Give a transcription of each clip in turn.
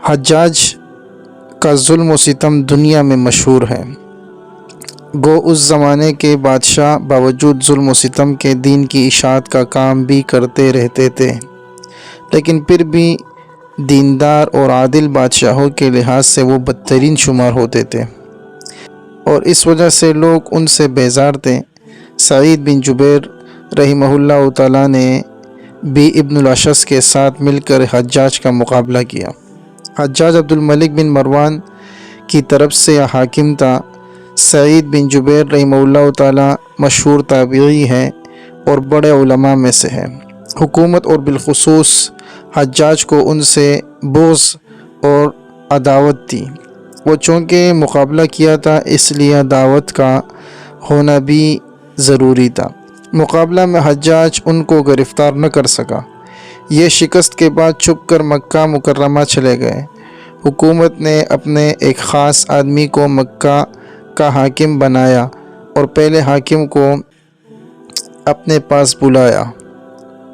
حجاج کا ظلم و ستم دنیا میں مشہور ہے۔ گو اس زمانے کے بادشاہ باوجود ظلم و ستم کے دین کی اشاعت کا کام بھی کرتے رہتے تھے، لیکن پھر بھی دیندار اور عادل بادشاہوں کے لحاظ سے وہ بدترین شمار ہوتے تھے، اور اس وجہ سے لوگ ان سے بیزار تھے۔ سعید بن جبیر رحمہ اللہ تعالیٰ نے بھی ابن الاشعث کے ساتھ مل کر حجاج کا مقابلہ کیا۔ حجاج عبد الملک بن مروان کی طرف سے یہ حاکم تھا۔ سعید بن جبیر رحمہ اللہ تعالیٰ مشہور تابعی ہے اور بڑے علماء میں سے ہے۔ حکومت اور بالخصوص حجاج کو ان سے بغض اور عداوت تھی۔ وہ چونکہ مقابلہ کیا تھا اس لیے عداوت کا ہونا بھی ضروری تھا۔ مقابلہ میں حجاج ان کو گرفتار نہ کر سکا۔ یہ شکست کے بعد چھپ کر مکہ مکرمہ چلے گئے۔ حکومت نے اپنے ایک خاص آدمی کو مکہ کا حاکم بنایا اور پہلے حاکم کو اپنے پاس بلایا۔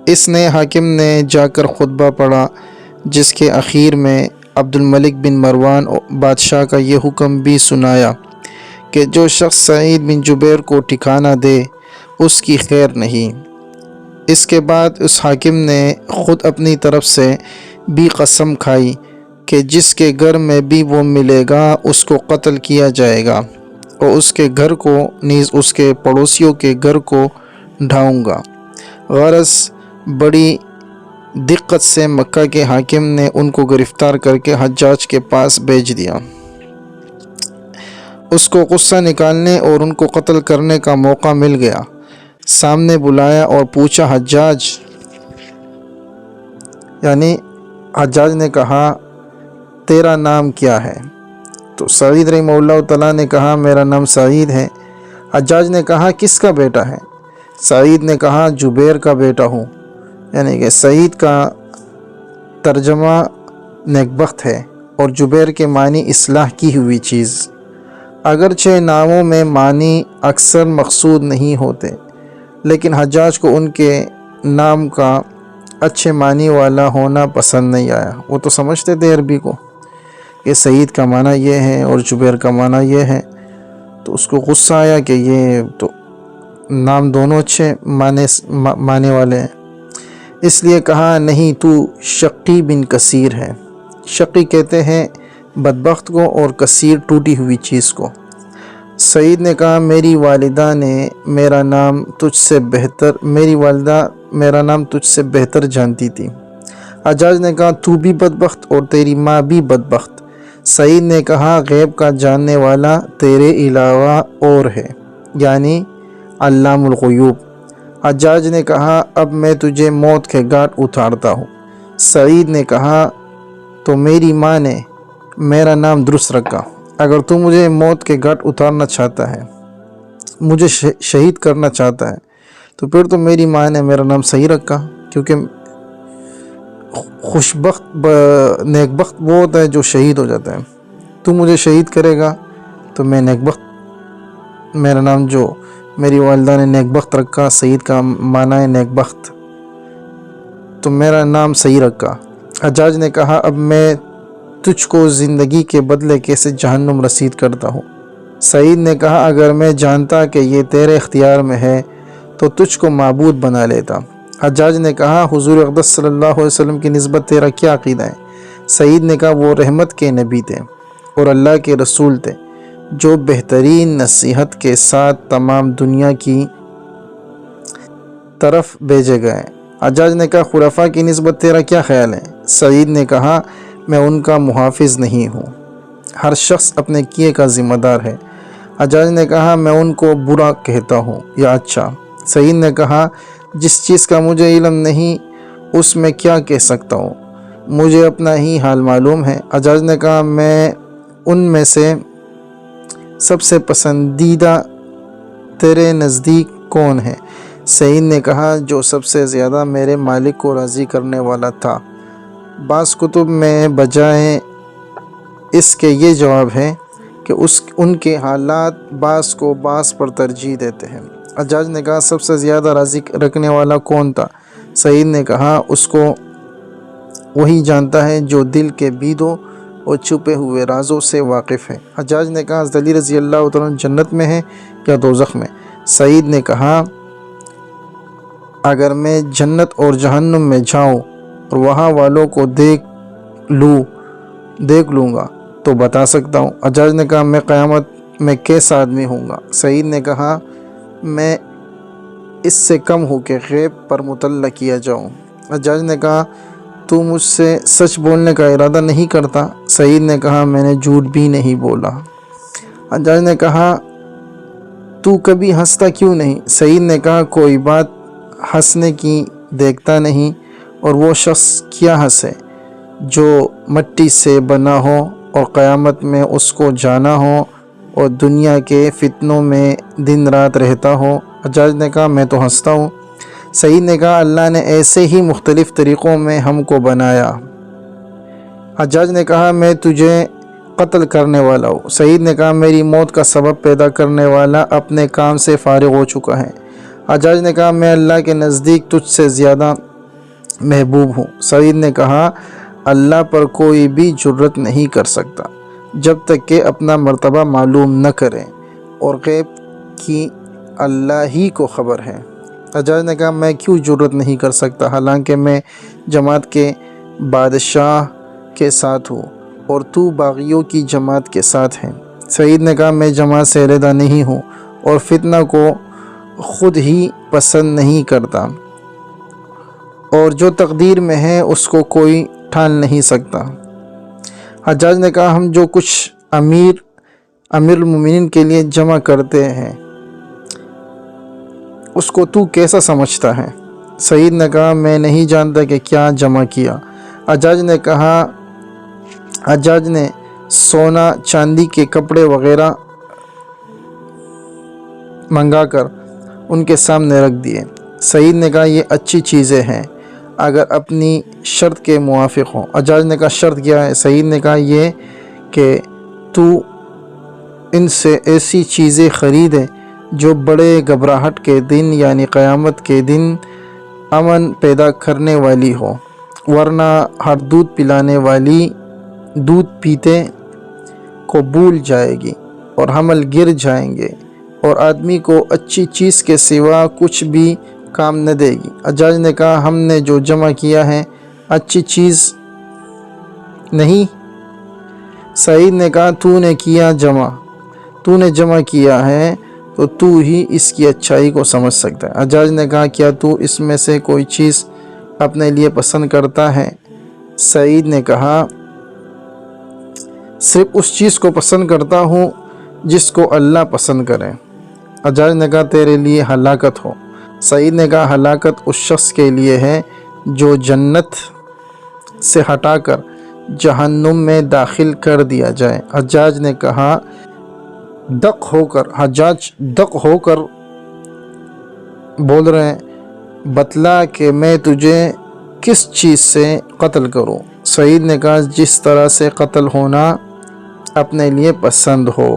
اس نئے حاکم نے جا کر خطبہ پڑھا، جس کے اخیر میں عبد الملک بن مروان بادشاہ کا یہ حکم بھی سنایا کہ جو شخص سعید بن جبیر کو ٹھکانہ دے اس کی خیر نہیں۔ اس کے بعد اس حاکم نے خود اپنی طرف سے بھی قسم کھائی کہ جس کے گھر میں بھی وہ ملے گا اس کو قتل کیا جائے گا، اور اس کے گھر کو نیز اس کے پڑوسیوں کے گھر کو ڈھاؤں گا۔ غرض بڑی دقت سے مکہ کے حاکم نے ان کو گرفتار کر کے حجاج کے پاس بھیج دیا۔ اس کو غصہ نکالنے اور ان کو قتل کرنے کا موقع مل گیا۔ سامنے بلایا اور پوچھا، حجاج نے کہا تیرا نام کیا ہے؟ تو سعید رحمہ اللہ تعالیٰ نے کہا میرا نام سعید ہے۔ حجاج نے کہا کس کا بیٹا ہے؟ سعید نے کہا جبیر کا بیٹا ہوں۔ یعنی کہ سعید کا ترجمہ نیکبخت ہے اور جبیر کے معنی اصلاح کی ہوئی چیز۔ اگرچہ ناموں میں معنی اکثر مقصود نہیں ہوتے، لیکن حجاج کو ان کے نام کا اچھے معنی والا ہونا پسند نہیں آیا۔ وہ تو سمجھتے تھے عربی کو کہ سعید کا معنی یہ ہے اور جبیر کا معنی یہ ہے، تو اس کو غصہ آیا کہ یہ تو نام دونوں اچھے معنی والے ہیں۔ اس لیے کہا نہیں، تو شقی بن کثیر ہے۔ شقی کہتے ہیں بدبخت کو اور کثیر ٹوٹی ہوئی چیز کو۔ سعید نے کہا میری والدہ میرا نام تجھ سے بہتر جانتی تھی۔ حجاج نے کہا تو بھی بدبخت اور تیری ماں بھی بدبخت۔ سعید نے کہا غیب کا جاننے والا تیرے علاوہ اور ہے، یعنی علام الغیوب۔ حجاج نے کہا اب میں تجھے موت کے گھاٹ اتارتا ہوں۔ سعید نے کہا تو میری ماں نے میرا نام درست رکھا۔ اگر تو مجھے موت کے گھاٹ اتارنا چاہتا ہے، مجھے شہید کرنا چاہتا ہے، تو پھر تو میری ماں نے میرا نام صحیح رکھا، کیونکہ نیکبخت وہ ہوتا ہے جو شہید ہو جاتا ہے۔ تو مجھے شہید کرے گا تو میں نیکبخت، میرا نام جو میری والدہ نے نیکبخت رکھا، سعید کا معنی ہے نیکبخت، تو میرا نام صحیح رکھا۔ حجاج نے کہا اب میں تجھ کو زندگی کے بدلے کیسے جہنم رسید کرتا ہوں۔ سعید نے کہا اگر میں جانتا کہ یہ تیرے اختیار میں ہے تو تجھ کو معبود بنا لیتا۔ حجاج نے کہا حضور اقدس صلی اللہ علیہ وسلم کی نسبت تیرا کیا عقیدہ ہے؟ سعید نے کہا وہ رحمت کے نبی تھے اور اللہ کے رسول تھے جو بہترین نصیحت کے ساتھ تمام دنیا کی طرف بھیجے گئے۔ حجاج نے کہا خلفاء کی نسبت تیرا کیا خیال ہے؟ سعید نے کہا میں ان کا محافظ نہیں ہوں، ہر شخص اپنے کیے کا ذمہ دار ہے۔ حجاج نے کہا میں ان کو برا کہتا ہوں یا اچھا؟ سعید نے کہا جس چیز کا مجھے علم نہیں اس میں کیا کہہ سکتا ہوں، مجھے اپنا ہی حال معلوم ہے۔ حجاج نے کہا میں ان میں سے سب سے پسندیدہ تیرے نزدیک کون ہے؟ سعید نے کہا جو سب سے زیادہ میرے مالک کو راضی کرنے والا تھا۔ بعض کتب میں بجائے اس کے یہ جواب ہے کہ ان کے حالات بعض کو بعض پر ترجیح دیتے ہیں۔ حجاج نے کہا سب سے زیادہ راضی رکھنے والا کون تھا؟ سعید نے کہا اس کو وہی جانتا ہے جو دل کے بید و اور چھپے ہوئے رازوں سے واقف ہے۔ حجاج نے کہا حضرت علی رضی اللہ تعالیٰ عنہ جنت میں ہیں یا دوزخ میں؟ سعید نے کہا اگر میں جنت اور جہنم میں جاؤں اور وہاں والوں کو دیکھ لوں گا تو بتا سکتا ہوں۔ حجاج نے کہا میں قیامت میں کیسا آدمی ہوں گا؟ سعید نے کہا میں اس سے کم ہو کہ غیب پر مطلع کیا جاؤں۔ حجاج نے کہا تو مجھ سے سچ بولنے کا ارادہ نہیں کرتا؟ سعید نے کہا میں نے جھوٹ بھی نہیں بولا۔ حجاج نے کہا تو کبھی ہنستا کیوں نہیں؟ سعید نے کہا کوئی بات ہنسنے کی دیکھتا نہیں، اور وہ شخص کیا ہنسے جو مٹی سے بنا ہو اور قیامت میں اس کو جانا ہو اور دنیا کے فتنوں میں دن رات رہتا ہو۔ حجاج نے کہا میں تو ہنستا ہوں۔ سعید نے کہا اللہ نے ایسے ہی مختلف طریقوں میں ہم کو بنایا۔ حجاج نے کہا میں تجھے قتل کرنے والا ہوں۔ سعید نے کہا میری موت کا سبب پیدا کرنے والا اپنے کام سے فارغ ہو چکا ہے۔ حجاج نے کہا میں اللہ کے نزدیک تجھ سے زیادہ محبوب ہوں۔ سعید نے کہا اللہ پر کوئی بھی جرأت نہیں کر سکتا جب تک کہ اپنا مرتبہ معلوم نہ کرے، اور غیب کی اللہ ہی کو خبر ہے۔ حجاج نے کہا میں کیوں جرأت نہیں کر سکتا حالانکہ میں جماعت کے بادشاہ کے ساتھ ہوں اور تو باغیوں کی جماعت کے ساتھ ہے۔ سعید نے کہا میں جماعت سے علیحدہ نہیں ہوں اور فتنہ کو خود ہی پسند نہیں کرتا، اور جو تقدیر میں ہے اس کو کوئی ٹال نہیں سکتا۔ حجاج نے کہا ہم جو کچھ امیر المومنین کے لیے جمع کرتے ہیں اس کو تو کیسا سمجھتا ہے؟ سعید نے کہا میں نہیں جانتا کہ کیا جمع کیا۔ حجاج نے سونا چاندی کے کپڑے وغیرہ منگا کر ان کے سامنے رکھ دیے۔ سعید نے کہا یہ اچھی چیزیں ہیں اگر اپنی شرط کے موافق ہوں۔ حجاج نے کہا شرط کیا ہے؟ سعید نے کہا یہ کہ تو ان سے ایسی چیزیں خریدے جو بڑے گھبراہٹ کے دن یعنی قیامت کے دن امن پیدا کرنے والی ہو، ورنہ ہر دودھ پلانے والی دودھ پیتے کو بھول جائے گی اور حمل گر جائیں گے اور آدمی کو اچھی چیز کے سوا کچھ بھی کام نہ دے گی۔ حجاج نے کہا ہم نے جو جمع کیا ہے اچھی چیز نہیں؟ سعید نے کہا تو نے جمع کیا ہے تو تو ہی اس کی اچھائی کو سمجھ سکتا ہے۔ حجاج نے کہا کیا تو اس میں سے کوئی چیز اپنے لیے پسند کرتا ہے؟ سعید نے کہا صرف اس چیز کو پسند کرتا ہوں جس کو اللہ پسند کرے۔ حجاج نے کہا تیرے لیے ہلاکت ہو۔ سعید نے کہا ہلاکت اس شخص کے لیے ہے جو جنت سے ہٹا کر جہنم میں داخل کر دیا جائے۔ حجاج نے کہا حجاج دق ہو کر بول رہے ہیں بتلا کہ میں تجھے کس چیز سے قتل کروں؟ سعید نے کہا جس طرح سے قتل ہونا اپنے لیے پسند ہو۔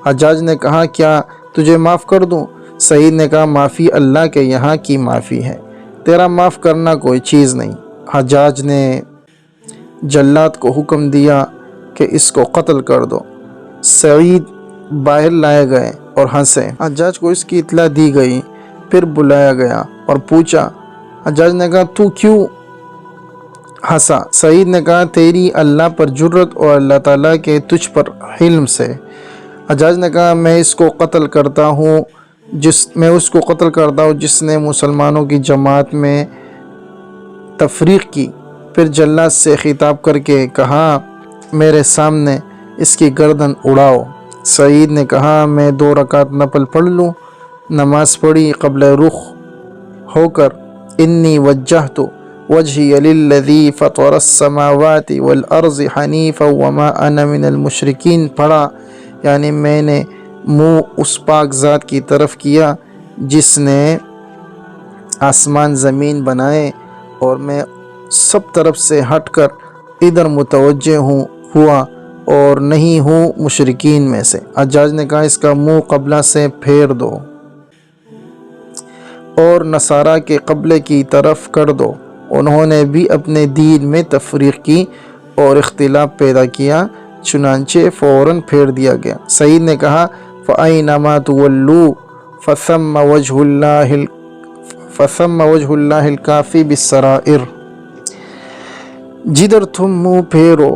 حجاج نے کہا کیا تجھے معاف کر دوں؟ سعید نے کہا معافی اللہ کے یہاں کی معافی ہے، تیرا معاف کرنا کوئی چیز نہیں۔ حجاج نے جلاد کو حکم دیا کہ اس کو قتل کر دو۔ سعید باہر لائے گئے اور ہنسے۔ حجاج کو اس کی اطلاع دی گئی، پھر بلایا گیا اور پوچھا۔ حجاج نے کہا تو کیوں ہنسا؟ سعید نے کہا تیری اللہ پر جرأت اور اللہ تعالیٰ کے تجھ پر حلم سے۔ حجاج نے کہا میں اس کو قتل کرتا ہوں جس نے مسلمانوں کی جماعت میں تفریق کی۔ پھر جلاد سے خطاب کر کے کہا میرے سامنے اس کی گردن اڑاؤ۔ سعید نے کہا میں 2 رکعت نفل پڑھ لوں۔ نماز پڑھی، قبل رخ ہو کر انی وجہت وجہی للذی فطر السماوات والارض حنیفا وما انا من المشرکین پڑھا، یعنی میں نے منہ اس پاک ذات کی طرف کیا جس نے آسمان زمین بنائے اور میں سب طرف سے ہٹ کر ادھر متوجہ ہوا اور نہیں ہوں مشرکین میں سے۔ حجاج نے کہا اس کا منہ قبلہ سے پھیر دو اور نصارہ کے قبلے کی طرف کر دو، انہوں نے بھی اپنے دین میں تفریق کی اور اختلاف پیدا کیا، چنانچہ فوراً پھیر دیا گیا۔ سعید نے کہا فَأَيْنَمَا تُوَلُّوا فَثَمَّ وَجْهُ اللَّهِ الْكَافِي بِالسَّرَائِرِ، جدھر تم منہ پھیرو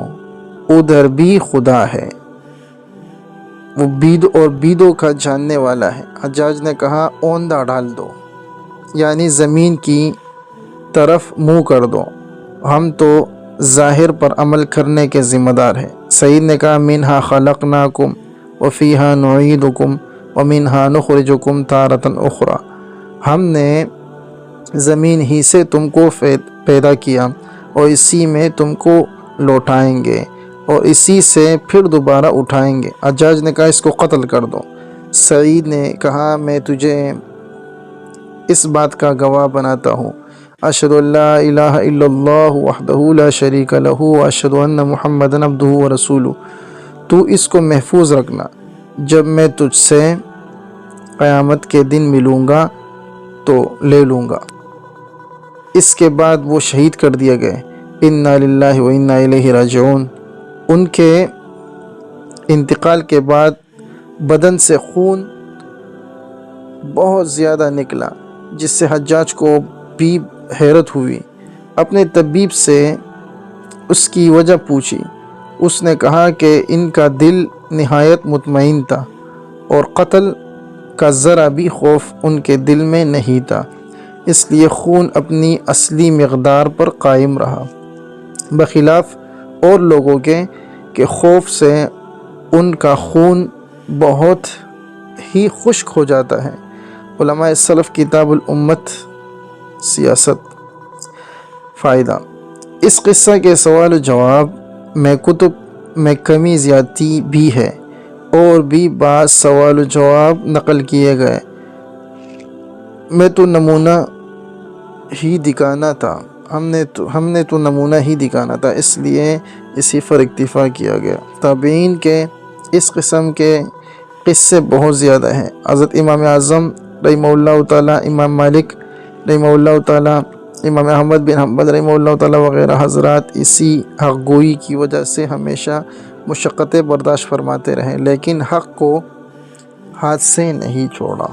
ادھر بھی خدا ہے، وہ بیدوں کا جاننے والا ہے۔ حجاج نے کہا اوندھا ڈال دو، یعنی زمین کی طرف منہ کر دو، ہم تو ظاہر پر عمل کرنے کے ذمہ دار ہیں۔ سعید نے کہا منہا خلقناکم وفیہا نعیدکم ومنہا نخرجکم تارۃ اخری، ہم نے زمین ہی سے تم کو پیدا کیا اور اسی میں تم کو لوٹائیں گے اور اسی سے پھر دوبارہ اٹھائیں گے۔ حجاج نے کہا اس کو قتل کر دو۔ سعید نے کہا میں تجھے اس بات کا گواہ بناتا ہوں، اشہد ان لا الہ الا اللہ وحدہ لا شریک لہ واشہد ان محمدا عبدہ ورسولہ، تو اس کو محفوظ رکھنا، جب میں تجھ سے قیامت کے دن ملوں گا تو لے لوں گا۔ اس کے بعد وہ شہید کر دیے گئے۔ انا للہ و انا الیہ راجعون۔ ان کے انتقال کے بعد بدن سے خون بہت زیادہ نکلا، جس سے حجاج کو بھی حیرت ہوئی۔ اپنے طبیب سے اس کی وجہ پوچھی، اس نے کہا کہ ان کا دل نہایت مطمئن تھا اور قتل کا ذرا بھی خوف ان کے دل میں نہیں تھا، اس لیے خون اپنی اصلی مقدار پر قائم رہا، بخلاف اور لوگوں کے کہ خوف سے ان کا خون بہت ہی خشک ہو جاتا ہے۔ علماء سلف کتاب الامت سیاست۔ فائدہ: اس قصہ کے سوال و جواب میں کتب میں کمی زیادتی بھی ہے اور بھی بعض سوال و جواب نقل کیے گئے، میں تو نمونہ ہی دکھانا تھا ہم نے تو نمونہ ہی دکھانا تھا، اس لیے اسی پر اکتفا کیا گیا۔ تابعین کے اس قسم کے قصے بہت زیادہ ہیں۔ حضرت امام اعظم رحمہ اللہ تعالیٰ، امام مالک رحمہ اللہ تعالیٰ، امام احمد بن حنبل رحمہ اللہ تعالیٰ وغیرہ حضرات اسی حق گوئی کی وجہ سے ہمیشہ مشقتیں برداشت فرماتے رہے، لیکن حق کو ہاتھ سے نہیں چھوڑا۔